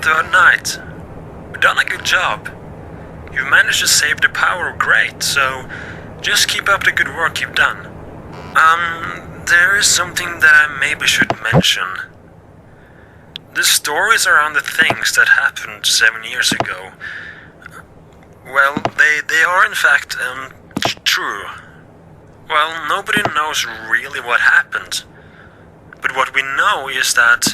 third night. You've done a good job. You've managed to save the power great, so just keep up the good work you've done. There is something that I maybe should mention. The stories around the things that happened 7 years ago, well, they are in fact, true. Well, nobody knows really what happened. But what we know is that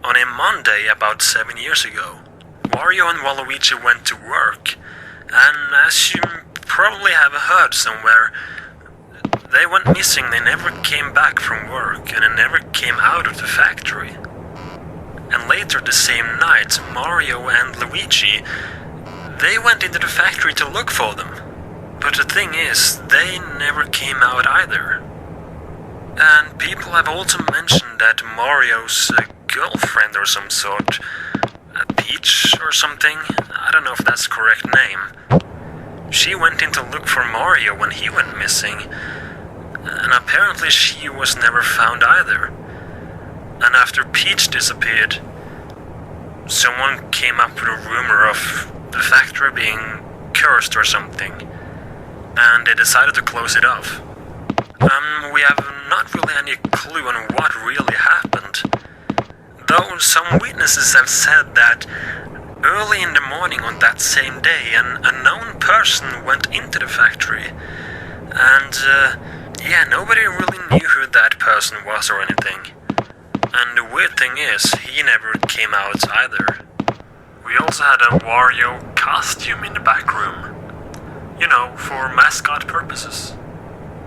on a Monday about 7 years ago, Wario and Waluigi went to work, and as you probably have heard somewhere, they went missing. They never came back from work, and they never came out of the factory. And later the same night, Mario and Luigi, they went into the factory to look for them. But the thing is, they never came out either. And people have also mentioned that Mario's girlfriend or some sort, Peach or something, I don't know if that's the correct name, she went in to look for Mario when he went missing, and apparently she was never found either. And after Peach disappeared, someone came up with a rumor of the factory being cursed or something, and they decided to close it off. We have not really any clue on what really happened, though some witnesses have said that early in the morning on that same day, an unknown person went into the factory, and nobody really knew who that person was or anything. And the weird thing is, he never came out either. We also had a Wario costume in the back room, for mascot purposes.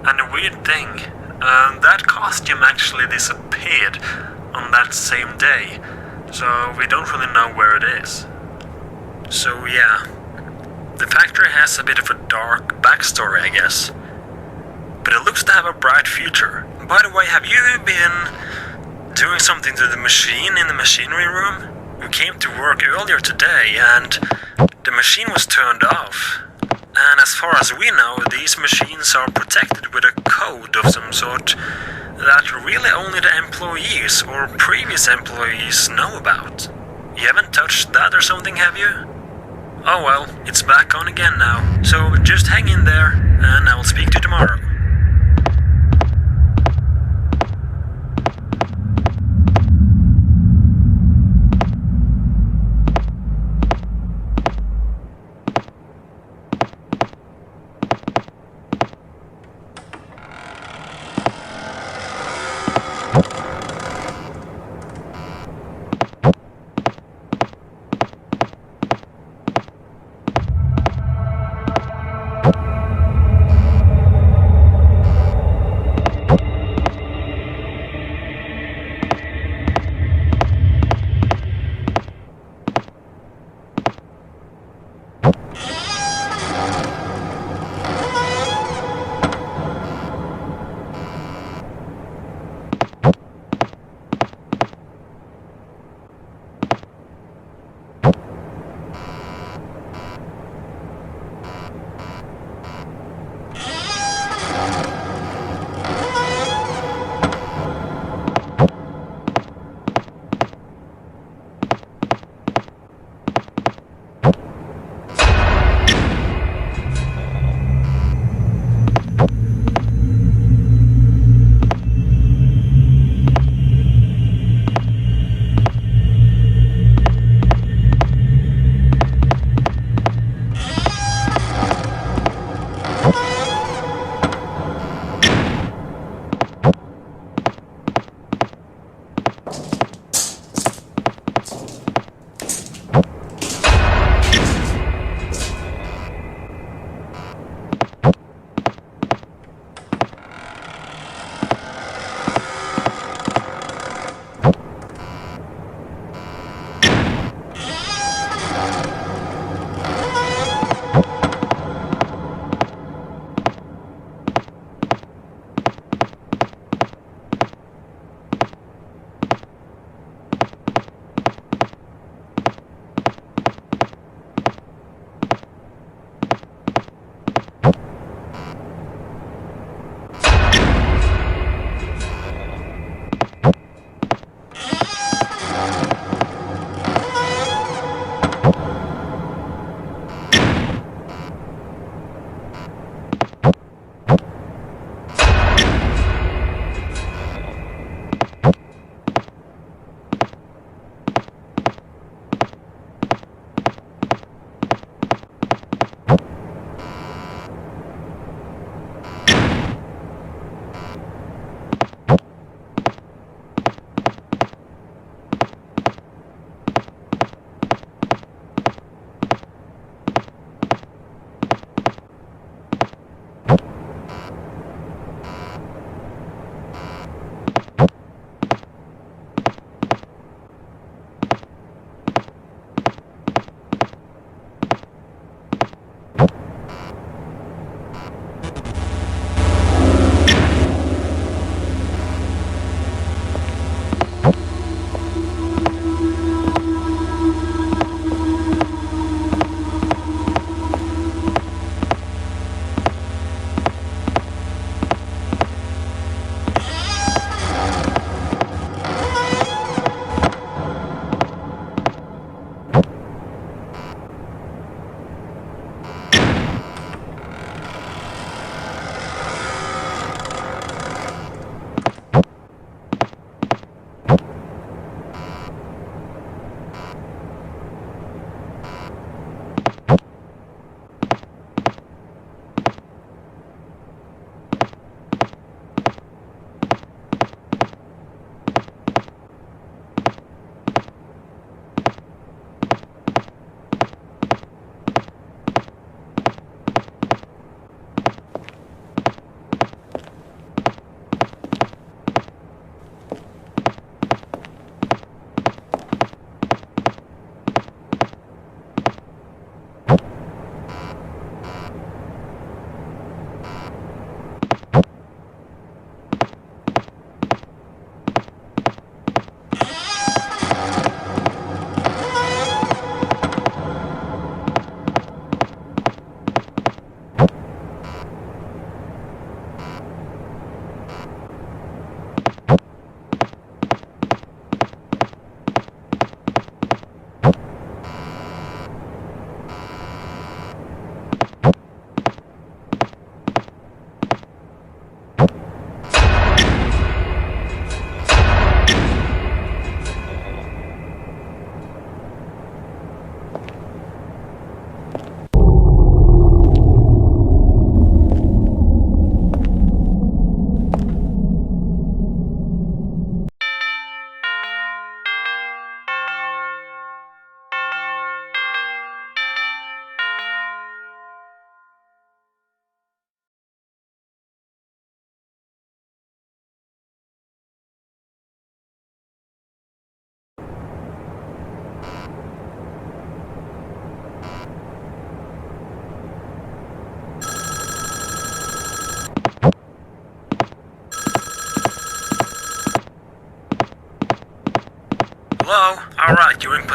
And the weird thing, that costume actually disappeared on that same day, so we don't really know where it is. So yeah, the factory has a bit of a dark backstory, I guess. But it looks to have a bright future. By the way, have you been doing something to the machine in the machinery room? We came to work earlier today and the machine was turned off. And as far as we know, these machines are protected with a code of some sort that really only the employees or previous employees know about. You haven't touched that or something, have you? Oh well, it's back on again now, so just hang in there, and I will speak to you tomorrow.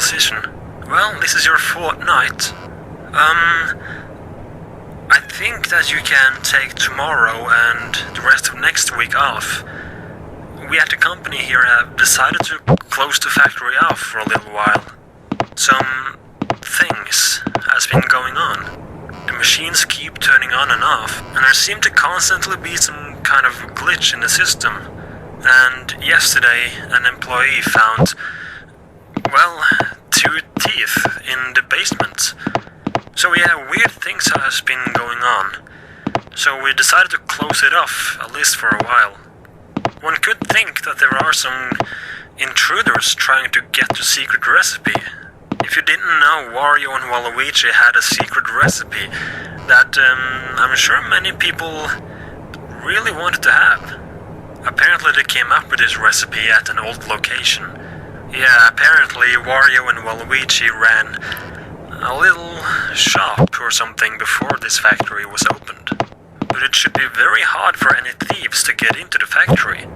position. Well, this is your fourth night. I think that you can take tomorrow and the rest of next week off. We at the company here have decided to close the factory off for a little while. Some things has been going on. The machines keep turning on and off, and there seem to constantly be some kind of glitch in the system. And yesterday, an employee found, well, 2 teeth in the basement. So yeah, weird things has been going on. So we decided to close it off, at least for a while. One could think that there are some intruders trying to get the secret recipe. If you didn't know, Wario and Waluigi had a secret recipe that I'm sure many people really wanted to have. Apparently they came up with this recipe at an old location. Yeah, apparently Wario and Waluigi ran a little shop or something before this factory was opened. But it should be very hard for any thieves to get into the factory.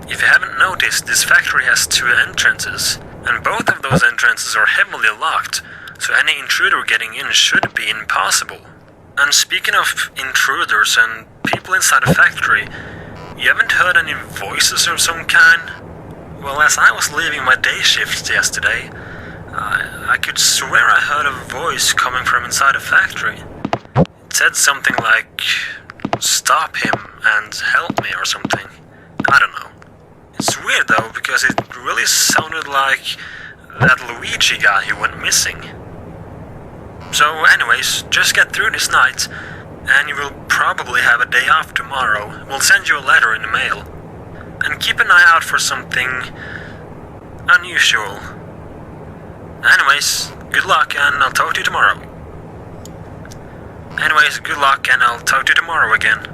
If you haven't noticed, this factory has 2 entrances, and both of those entrances are heavily locked, so any intruder getting in should be impossible. And speaking of intruders and people inside a factory, you haven't heard any voices of some kind? Well, as I was leaving my day shift yesterday, I could swear I heard a voice coming from inside a factory. It said something like, "Stop him and help me," or something. I don't know. It's weird though, because it really sounded like that Luigi guy who went missing. So anyways, just get through this night, and you will probably have a day off tomorrow. We'll send you a letter in the mail. And keep an eye out for something unusual. Anyways, good luck and I'll talk to you tomorrow. Anyways, good luck and I'll talk to you tomorrow again.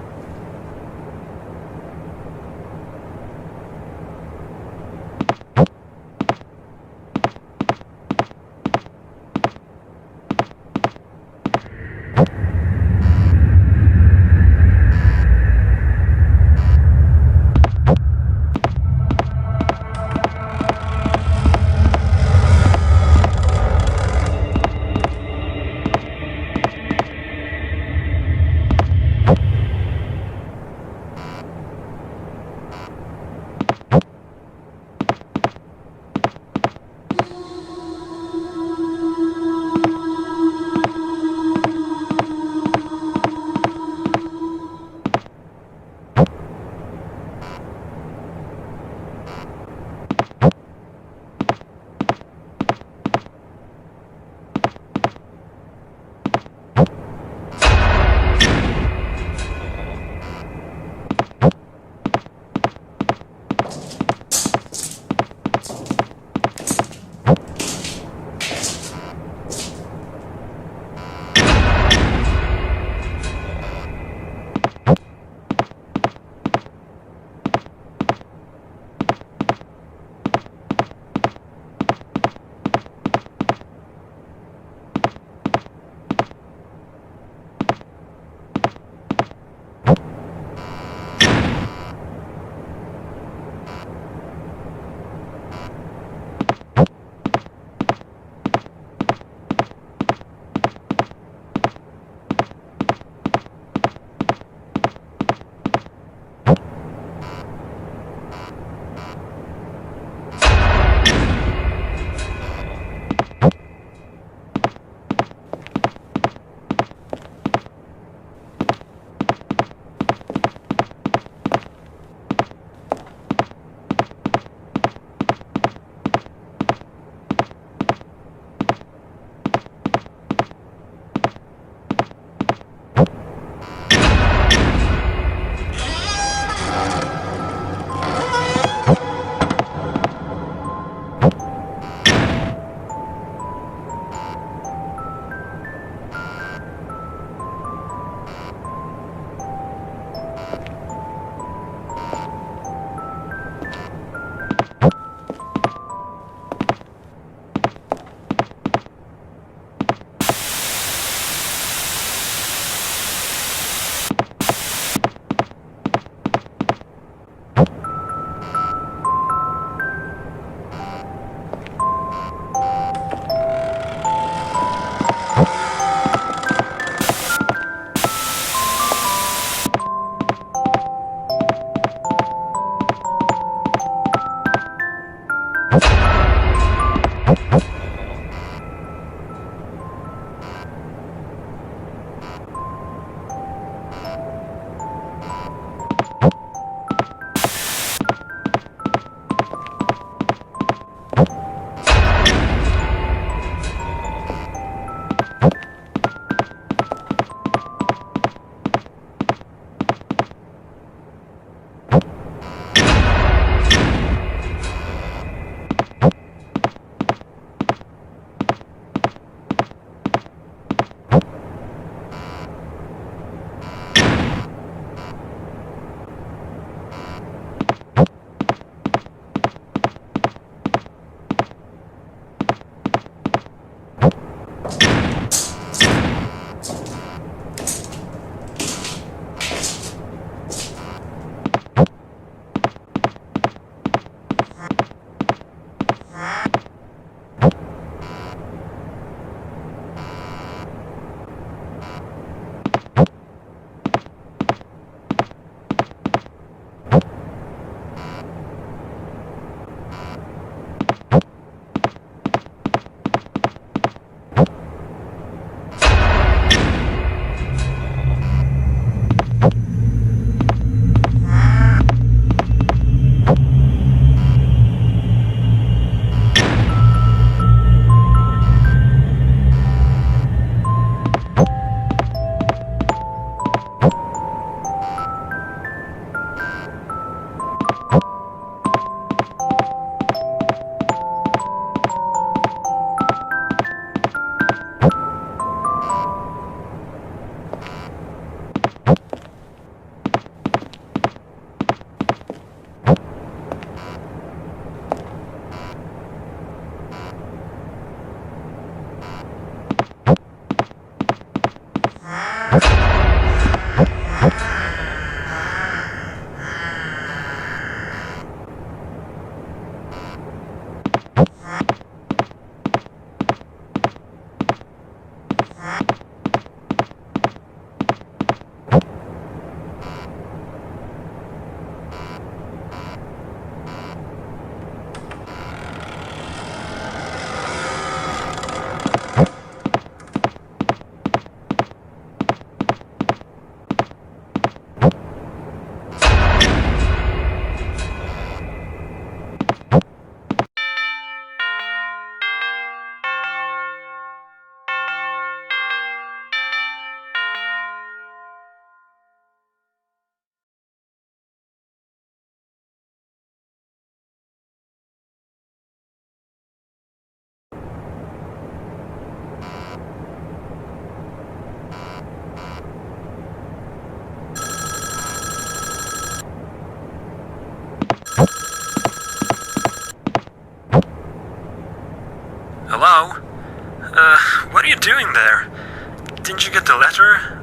you get the letter?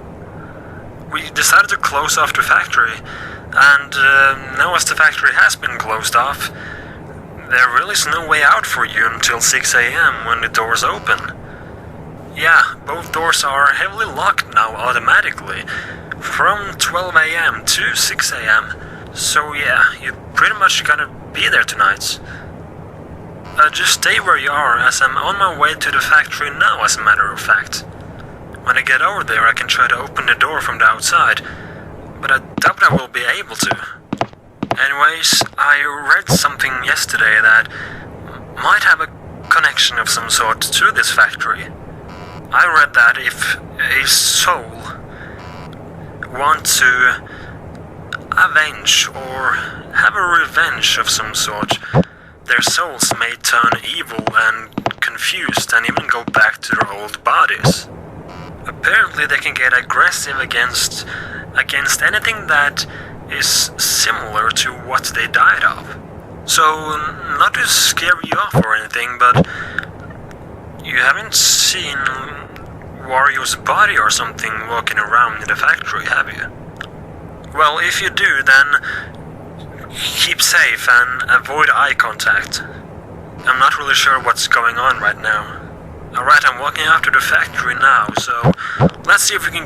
We decided to close off the factory, and now as the factory has been closed off, there really is no way out for you until 6 a.m. when the doors open. Yeah, both doors are heavily locked now automatically, from 12 a.m. to 6 a.m. So yeah, you pretty much gotta be there tonight. Just stay where you are, as I'm on my way to the factory now, as a matter of fact. When I get over there, I can try to open the door from the outside, but I doubt I will be able to. Anyways, I read something yesterday that might have a connection of some sort to this factory. I read that if a soul wants to avenge or have a revenge of some sort, their souls may turn evil and confused and even go back to their old bodies. Apparently they can get aggressive against anything that is similar to what they died of. So, not to scare you off or anything, but you haven't seen Wario's body or something walking around in the factory, have you? Well, if you do, then keep safe and avoid eye contact. I'm not really sure what's going on right now. Alright, I'm walking out to the factory now, so let's see if we can...